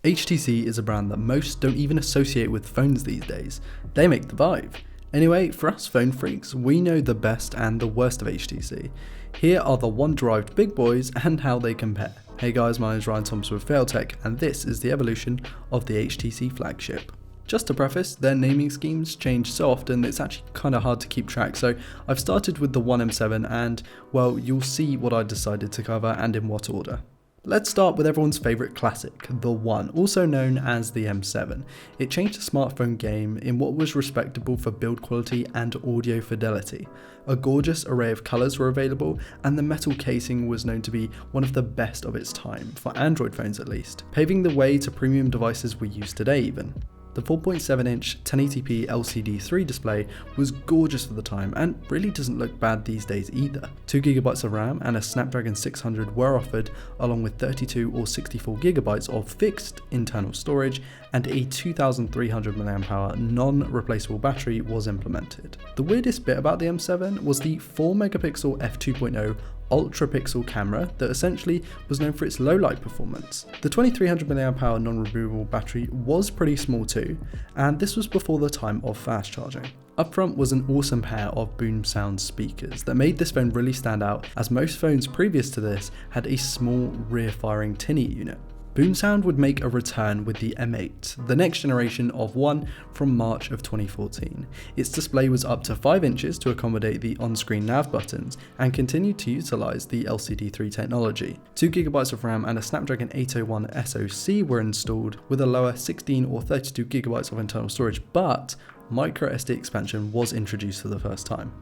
HTC is a brand that most don't even associate with phones these days. They make the Vive. Anyway, for us phone freaks, we know the best and the worst of HTC. Here are the one-derived big boys and how they compare. Hey guys, my name is Ryan Thompson with Failtech, and this is the evolution of the HTC flagship. Just to preface, their naming schemes change so often it's actually kind of hard to keep track, so I've started with the One M7 and, well, you'll see what I decided to cover and in what order. Let's start with everyone's favourite classic, the One, also known as the M7. It changed the smartphone game in what was respectable for build quality and audio fidelity. A gorgeous array of colours were available, and the metal casing was known to be one of the best of its time, for Android phones at least, paving the way to premium devices we use today even. The 4.7-inch 1080p LCD3 display was gorgeous for the time and really doesn't look bad these days either. 2GB of RAM and a Snapdragon 600 were offered, along with 32 or 64GB of fixed internal storage, and a 2300 mAh non-replaceable battery was implemented. The weirdest bit about the M7 was the 4MP f2.0 ultra-pixel camera that essentially was known for its low light performance. The 2300 mAh non-removable battery was pretty small too, and this was before the time of fast charging. Up front was an awesome pair of boom sound speakers that made this phone really stand out, as most phones previous to this had a small rear-firing tinny unit. Boom sound would make a return with the M8, the next generation of One from March of 2014. Its display was up to 5 inches to accommodate the on-screen nav buttons and continued to utilise the LCD3 technology. 2GB of RAM and a Snapdragon 801 SoC were installed with a lower 16 or 32GB of internal storage, but microSD expansion was introduced for the first time.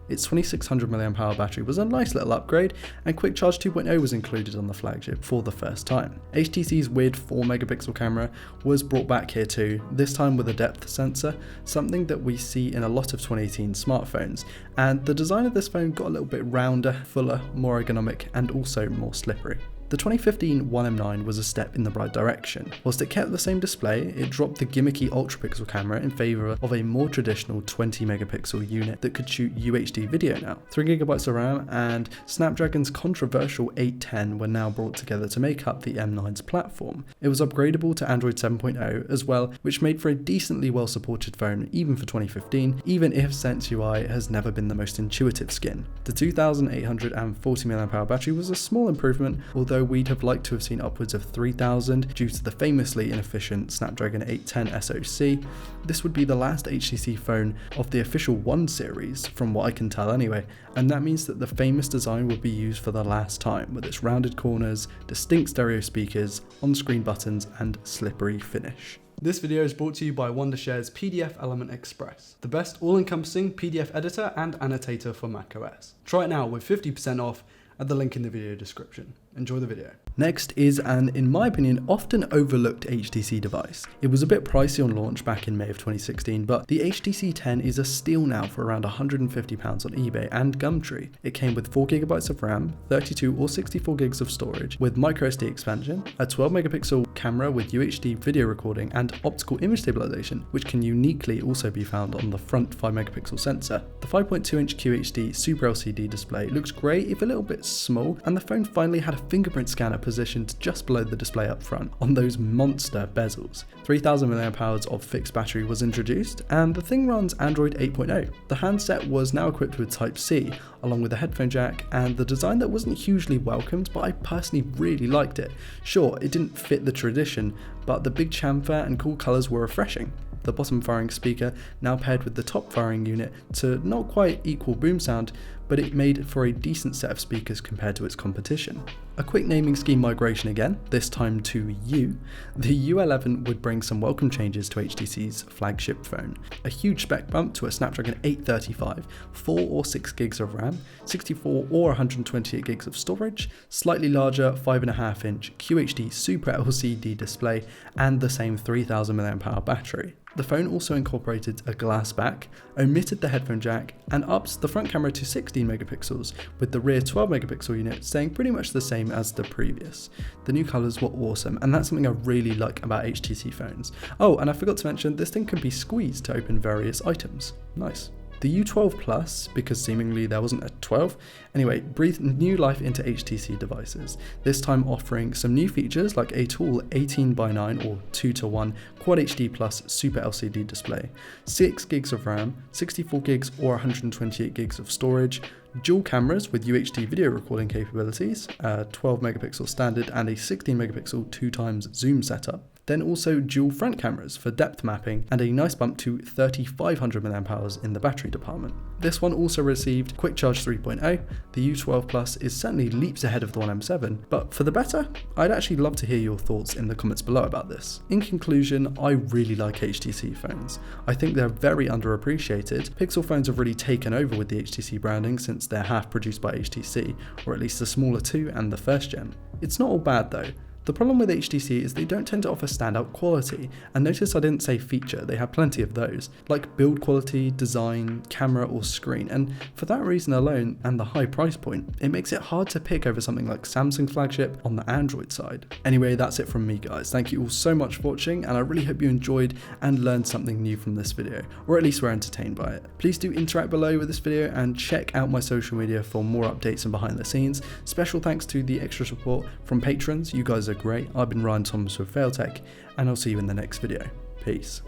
Its 2600 mAh battery was a nice little upgrade, and Quick Charge 2.0 was included on the flagship for the first time. HTC's weird 4MP camera was brought back here too, this time with a depth sensor, something that we see in a lot of 2018 smartphones, and the design of this phone got a little bit rounder, fuller, more ergonomic, and also more slippery. The 2015 One M9 was a step in the right direction. Whilst it kept the same display, it dropped the gimmicky ultra-pixel camera in favour of a more traditional 20MP unit that could shoot UHD video now. 3GB of RAM and Snapdragon's controversial 810 were now brought together to make up the M9's platform. It was upgradable to Android 7.0 as well, which made for a decently well-supported phone even for 2015, even if Sense UI has never been the most intuitive skin. The 2840 mAh battery was a small improvement, although we'd have liked to have seen upwards of 3000 due to the famously inefficient Snapdragon 810 SoC. This would be the last HTC phone of the official One series, from what I can tell anyway, and that means that the famous design will be used for the last time, with its rounded corners, distinct stereo speakers, on-screen buttons, and slippery finish. This video is brought to you by Wondershare's PDF Element Express, the best all-encompassing PDF editor and annotator for macOS. Try it now with 50% off at the link in the video description. Enjoy the video. Next is an, in my opinion, often overlooked HTC device. It was a bit pricey on launch back in May of 2016, but the HTC 10 is a steal now for around £150 on eBay and Gumtree. It came with 4GB of RAM, 32 or 64GB of storage, with microSD expansion, a 12MP camera with UHD video recording and optical image stabilization, which can uniquely also be found on the front 5MP sensor. The 5.2-inch QHD Super LCD display looks great if a little bit small, and the phone finally had a fingerprint scanner positioned just below the display up front on those monster bezels. 3000 mAh of fixed battery was introduced, and the thing runs Android 8.0. The handset was now equipped with Type-C, along with a headphone jack, and the design that wasn't hugely welcomed, but I personally really liked it. Sure, it didn't fit the tradition, but the big chamfer and cool colours were refreshing. The bottom firing speaker now paired with the top firing unit to not quite equal boom sound, but it made for a decent set of speakers compared to its competition. A quick naming scheme migration again, this time to U. The U11 would bring some welcome changes to HTC's flagship phone. A huge spec bump to a Snapdragon 835, 4 or 6GB of RAM, 64 or 128GB of storage, slightly larger 5.5-inch QHD Super LCD display, and the same 3000 mAh battery. The phone also incorporated a glass back, omitted the headphone jack, and ups the front camera to 16MP, with the rear 12MP unit staying pretty much the same as the previous. The new colours were awesome, and that's something I really like about HTC phones. Oh, and I forgot to mention, this thing can be squeezed to open various items. Nice. The U12 Plus, because seemingly there wasn't a 12, anyway, breathed new life into HTC devices, this time offering some new features like a tall 18:9 or 2:1 Quad HD Plus Super LCD display, 6 gigs of RAM, 64 gigs or 128 gigs of storage, dual cameras with UHD video recording capabilities, a 12 megapixel standard and a 16 megapixel 2x zoom setup. Then also dual front cameras for depth mapping and a nice bump to 3500 mAh in the battery department. This one also received Quick Charge 3.0. The U12 Plus is certainly leaps ahead of the One M7, but for the better, I'd actually love to hear your thoughts in the comments below about this. In conclusion, I really like HTC phones. I think they're very underappreciated. Pixel phones have really taken over with the HTC branding since they're half produced by HTC, or at least the smaller two and the first gen. It's not all bad though. The problem with HTC is they don't tend to offer standout quality, and notice I didn't say feature, they have plenty of those, like build quality, design, camera or screen, and for that reason alone and the high price point, it makes it hard to pick over something like Samsung's flagship on the Android side. Anyway, that's it from me guys, thank you all so much for watching and I really hope you enjoyed and learned something new from this video, or at least were entertained by it. Please do interact below with this video and check out my social media for more updates and behind the scenes. Special thanks to the extra support from patrons, you guys are great. I've been Ryan Thomas with Failtech, and I'll see you in the next video. Peace.